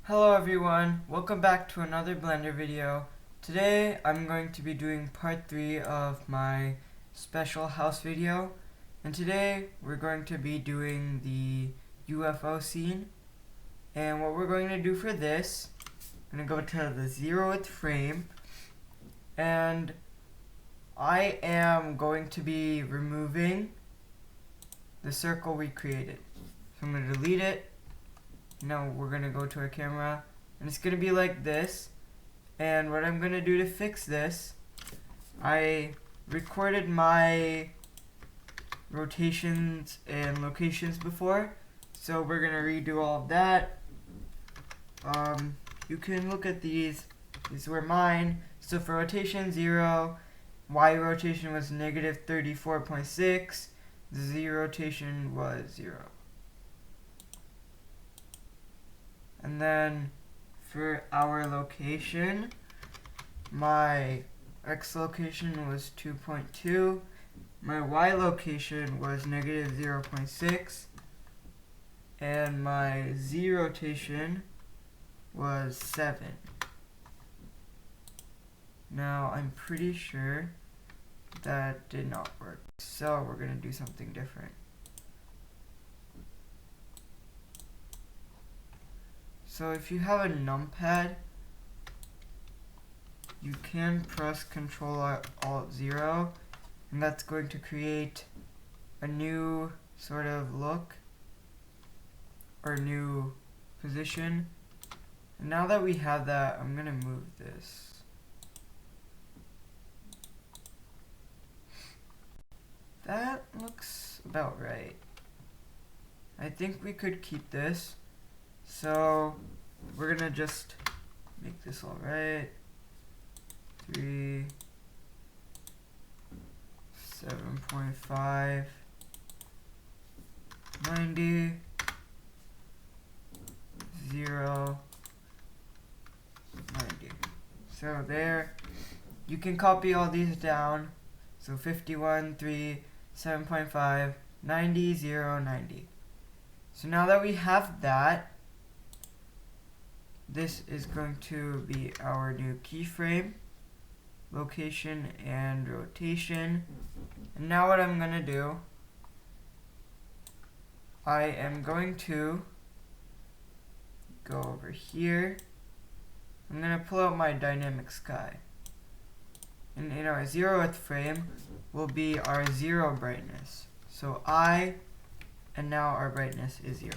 Hello everyone, welcome back to another Blender video. Today I'm going to be doing part 3 of my special house video, and today we're going to be doing the UFO scene. And what we're going to do for this, I'm going to go to the 0th frame, and I am going to be removing the circle we created. So I'm going to delete it. Now we're going to go to our camera, and it's going to be like this. And what I'm going to do to fix this, I recorded my rotations and locations before, so we're going to redo all of that. You can look at these were mine. So for rotation 0, Y rotation was negative 34.6, Z rotation was 0. And then for our location, my X location was 2.2, my Y location was negative 0.6, and my Z rotation was 7. Now I'm pretty sure that did not work, so we're going to do something different. So if you have a numpad, you can press Ctrl-Alt-0, and that's going to create a new sort of look or new position. And now that we have that, I'm going to move this. That looks about right. I think we could keep this. So we're gonna just make this all right. 3, 7.5, 90, 0, 90. So there, you can copy all these down. So 51, 3, 7.5, 90, 0, 90. So now that we have that, this is going to be our new keyframe, location and rotation. And now what I'm going to do, I am going to go over here. I'm going to pull out my dynamic sky. And in our 0th frame will be our 0 brightness. So I, and now our brightness is 0.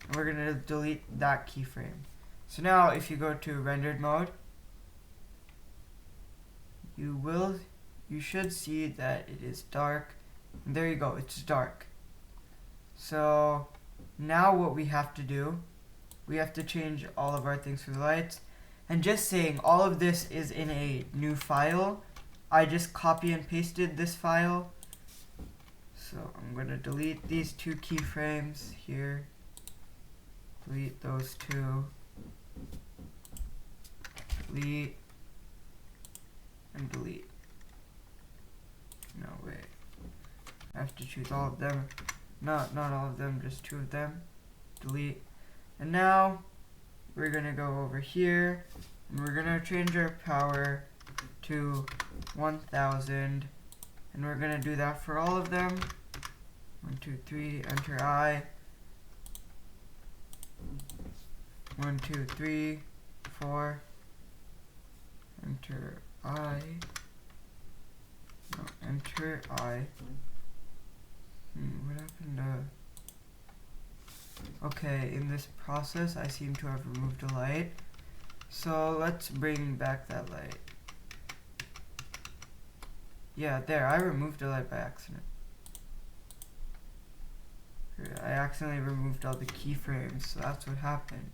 And we're going to delete that keyframe. So now if you go to rendered mode, you should see that it is dark. And there you go, it's dark. So now what we have to do, we have to change all of our things for the lights. And just saying, all of this is in a new file. I just copy and pasted this file. So I'm going to delete these 2 keyframes here. Delete those 2. Delete and delete. No, wait. I have to choose all of them. Not all of them, just 2 of them. Delete. And now we're gonna go over here and we're gonna change our power to 1000, and we're gonna do that for all of them. 1, 2, 3, enter I. 1, 2, 3, 4. Enter I. No, enter I. What happened to... Okay, in this process, I seem to have removed a light. So let's bring back that light. Yeah, there, I removed a light by accident. I accidentally removed all the keyframes, so that's what happened.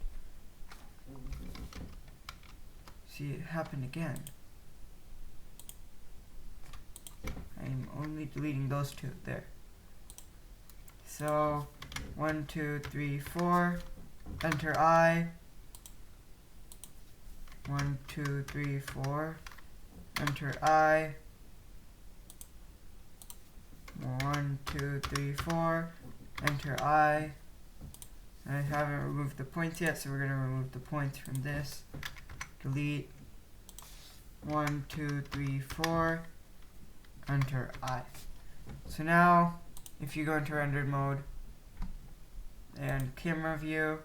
See, it happened again. I'm only deleting those 2. There. So 1, 2, 3, 4. Enter I. 1, 2, 3, 4. Enter I. 1, 2, 3, 4. Enter I. I haven't removed the points yet, so we're going to remove the points from this. Delete 1, 2, 3, 4. Enter I. So now, if you go into rendered mode and camera view,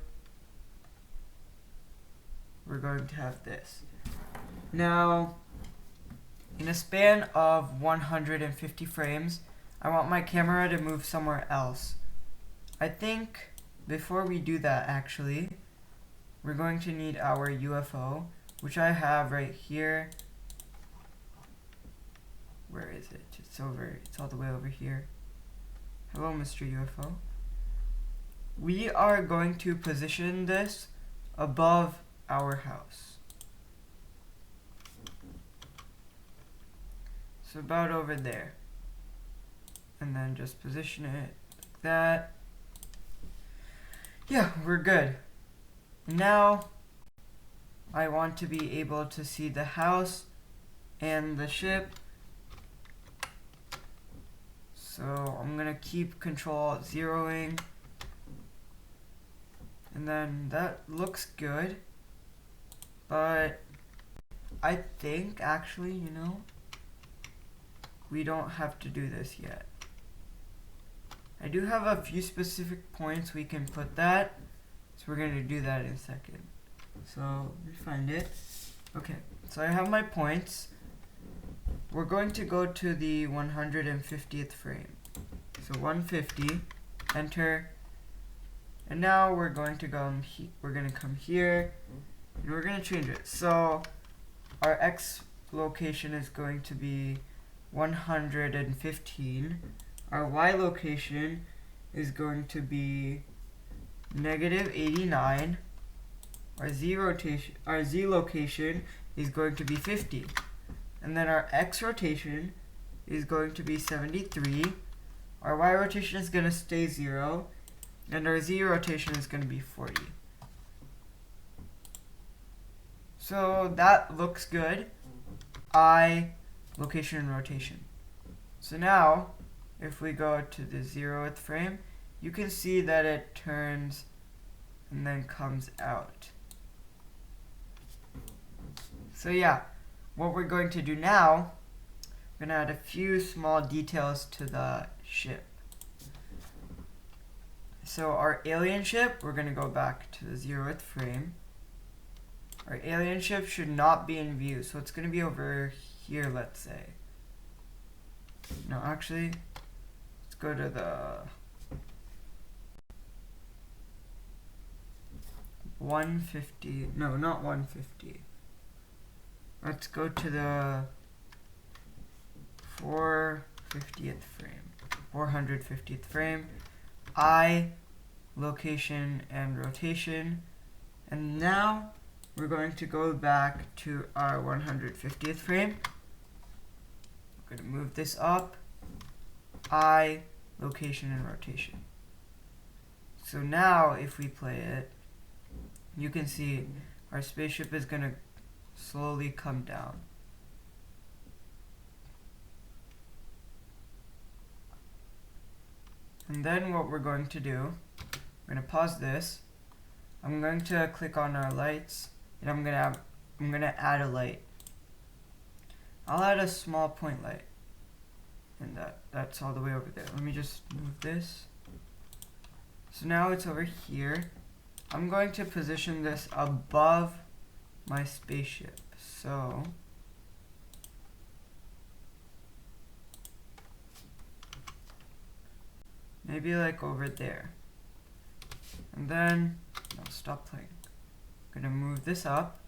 we're going to have this. Now, in a span of 150 frames, I want my camera to move somewhere else. I think before we do that, actually, we're going to need our UFO, which I have right here. Where is it? It's all the way over here. Hello, Mr. UFO. We are going to position this above our house. So about over there. And then just position it like that. Yeah, we're good. Now, I want to be able to see the house and the ship. So I'm gonna keep control zeroing. And then that looks good. But I think actually, you know, we don't have to do this yet. I do have a few specific points we can put that. So we're going to do that in a second. So let me find it. Okay, so I have my points. We're going to go to the 150th frame. So 150, enter. And now we're going to go come here and we're going to change it. So our X location is going to be 115. Our Y location is going to be -89. Our Z location is going to be 50. And then our X rotation is going to be 73. Our Y rotation is going to stay 0. And our Z rotation is going to be 40. So that looks good. I, location, and rotation. So now, if we go to the 0th frame, you can see that it turns and then comes out. So yeah, what we're going to do now, we're going to add a few small details to the ship. So our alien ship, we're going to go back to the 0th frame. Our alien ship should not be in view, so it's going to be over here, let's say. No, actually, let's go to the 150. No, not 150. Let's go to the 450th frame. 450th frame. I, location, and rotation. And now we're going to go back to our 150th frame. We're going to move this up. I, location, and rotation. So now if we play it, you can see our spaceship is going to slowly come down. And then what we're going to do, we're going to pause this. I'm going to click on our lights, and I'm going to add a light. I'll add a small point light, and that's all the way over there. Let me just move this. So now it's over here. I'm going to position this above my spaceship. So maybe like over there. And then I'll stop playing. I'm gonna move this up.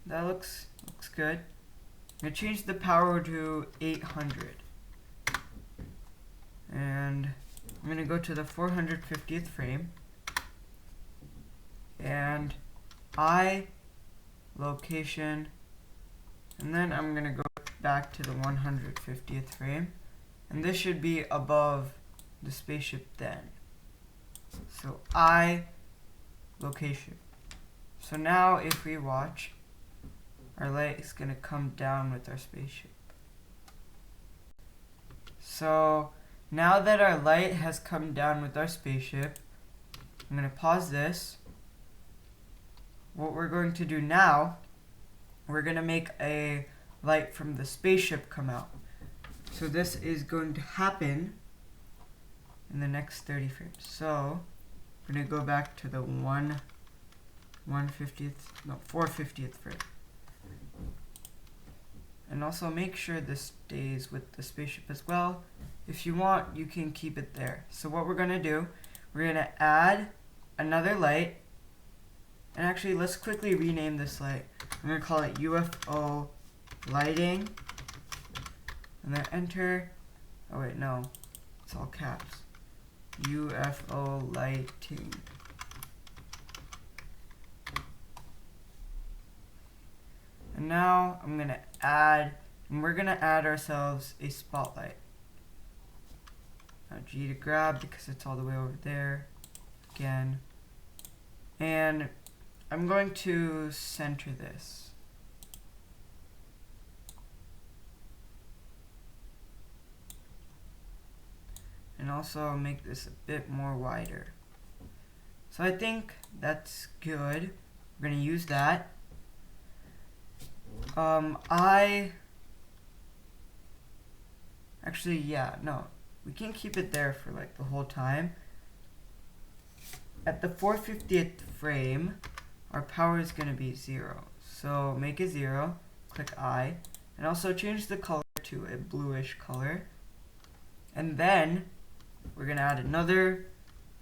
That looks good. I'm gonna change the power to 800. And I'm gonna go to the 450th frame. And I, location, and then I'm gonna go back to the 150th frame. And this should be above the spaceship then. So I, location. So now if we watch, our light is going to come down with our spaceship. So now that our light has come down with our spaceship, I'm going to pause this. What we're going to do now, we're going to make a light from the spaceship come out. So this is going to happen in the next 30 frames. So we're going to go back to the 450th frame. And also make sure this stays with the spaceship as well. If you want, you can keep it there. So what we're going to do, we're going to add another light. And actually, let's quickly rename this light. I'm going to call it UFO lighting. And then enter. Oh wait, no. It's all caps. UFO lighting. And now I'm going to add, and we're going to add ourselves a spotlight. Now G to grab because it's all the way over there. Again. And I'm going to center this. And also make this a bit more wider. So I think that's good. We're going to use that. Actually, yeah, no. We can keep it there for like the whole time. At the 450th frame, our power is going to be 0. So make it 0, click I, and also change the color to a bluish color. And then we're going to add another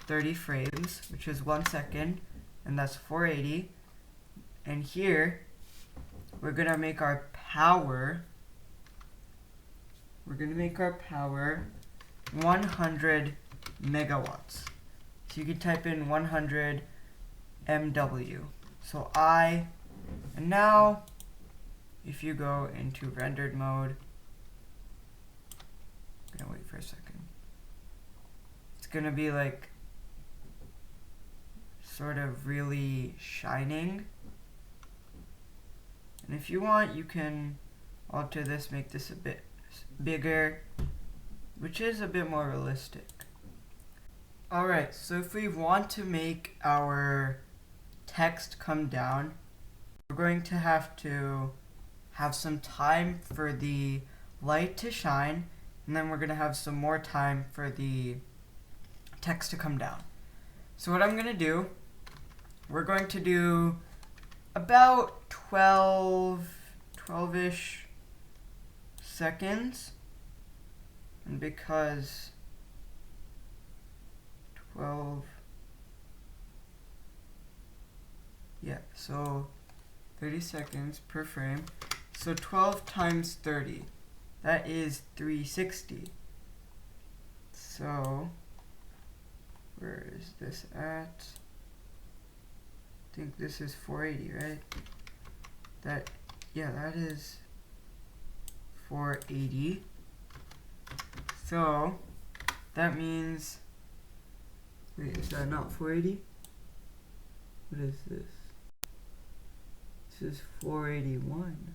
30 frames, which is 1 second, and that's 480. And here, we're going to make our power, 100 megawatts. So you can type in 100 MW. So and now, if you go into rendered mode, I'm going to wait for a second. It's going to be like, sort of really shining. And if you want, you can alter this, make this a bit bigger, which is a bit more realistic. Alright, so if we want to make our text come down, we're going to have some time for the light to shine, and then we're going to have some more time for the text to come down. So what I'm going to do, we're going to do about 12-ish seconds, and because 12, yeah, so 30 seconds per frame, so 12 times 30, that is 360. So where is this at? I think this is 480, right? That is 480. So that means, wait, is that not 480? What is this? This is 481.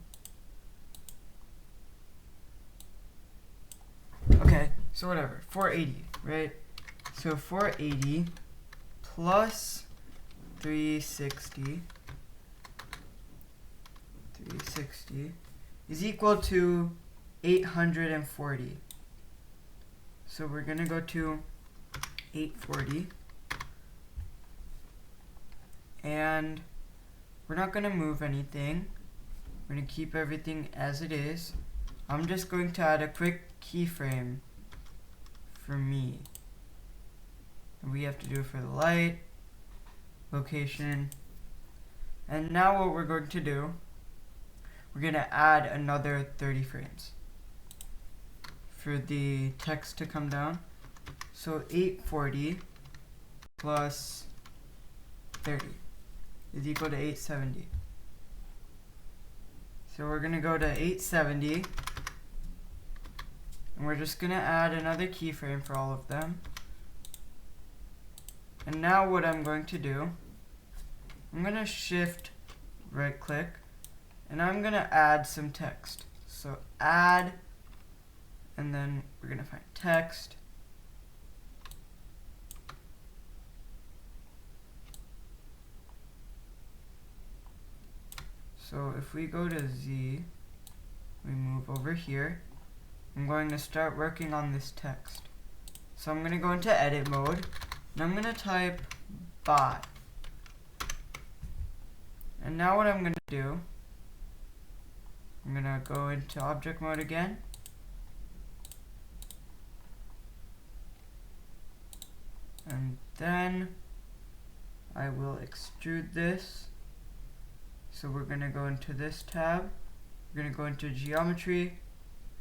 Okay, so whatever, 480, right? So 480 plus 360 is equal to 840. So we're going to go to 840. And we're not going to move anything. We're going to keep everything as it is. I'm just going to add a quick keyframe for me. And we have to do it for the light, location. And now what we're going to do, we're going to add another 30 frames for the text to come down. So 840 plus 30 is equal to 870. So we're going to go to 870, and we're just going to add another keyframe for all of them. And now what I'm going to do, I'm going to shift right click, and I'm going to add some text. So add, and then we're going to find text. So if we go to Z, we move over here, I'm going to start working on this text. So I'm going to go into edit mode, and I'm going to type bot. And now what I'm going to do, I'm going to go into object mode again. And then I will extrude this. So we're going to go into this tab. We're going to go into geometry.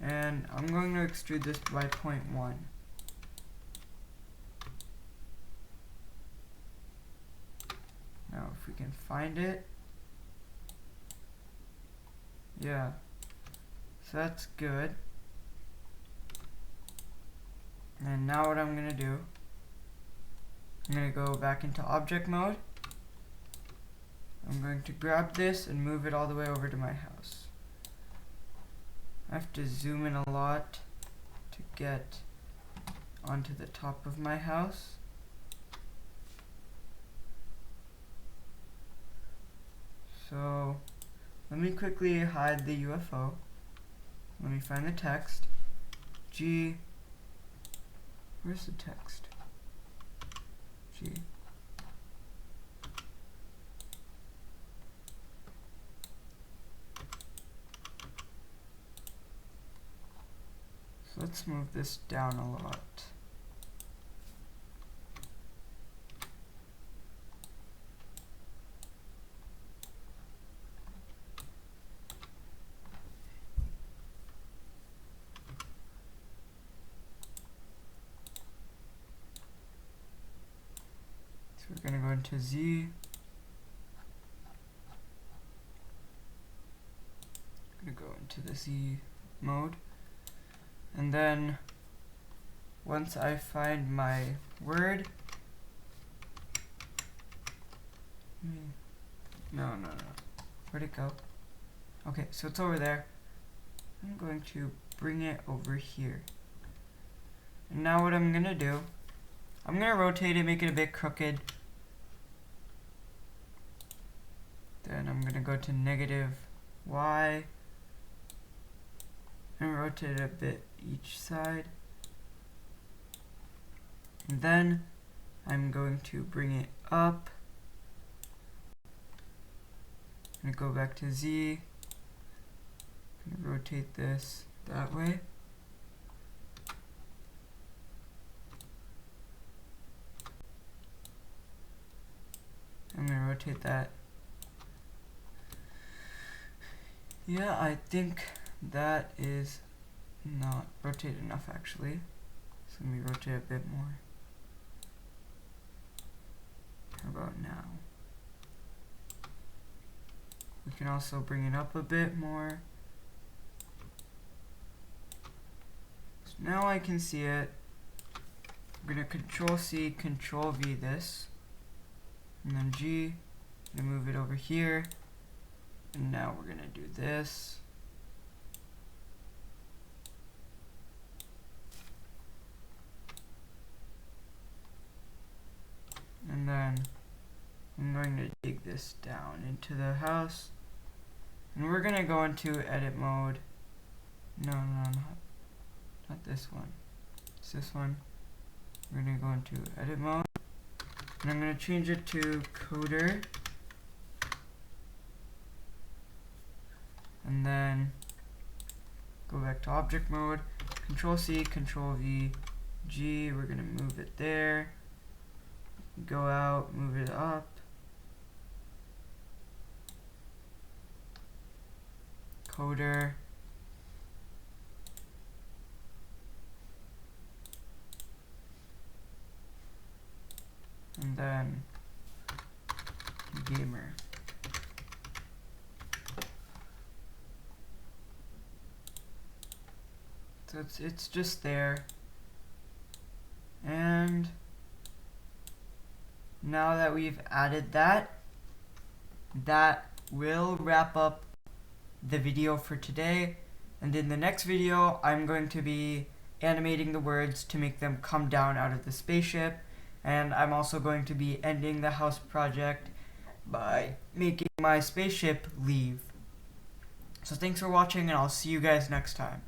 And I'm going to extrude this by 0.1. Now if we can find it. Yeah. So that's good. And now what I'm going to do, I'm going to go back into object mode. I'm going to grab this and move it all the way over to my house. I have to zoom in a lot to get onto the top of my house. So let me quickly hide the UFO. Let me find the text. G, where's the text? G. So let's move this down a lot. So we're going to go into Z. I'm going to go into the Z mode. And then once I find my word, no, where'd it go? Okay, so it's over there. I'm going to bring it over here. And now what I'm gonna do, I'm gonna rotate it, make it a bit crooked. Then I'm gonna go to -y and rotate it a bit each side. And then I'm going to bring it up and go back to Z. I'm gonna rotate this that way. I'm gonna rotate that. Yeah, I think that is not rotated enough actually. So let me rotate a bit more. How about now? We can also bring it up a bit more. So now I can see it. I'm gonna Control-C, Control-V this. And then G, I'm gonna move it over here. And now we're gonna do this. And then I'm going to dig this down into the house. And we're gonna go into edit mode. No, not this one. It's this one. We're gonna go into edit mode. And I'm gonna change it to coder. And then go back to object mode, Control-C, Control-V, G, we're gonna move it there. Go out, move it up. Coder. And then gamer. So it's just there. And now that we've added that will wrap up the video for today. And in the next video, I'm going to be animating the words to make them come down out of the spaceship. And I'm also going to be ending the house project by making my spaceship leave. So thanks for watching, and I'll see you guys next time.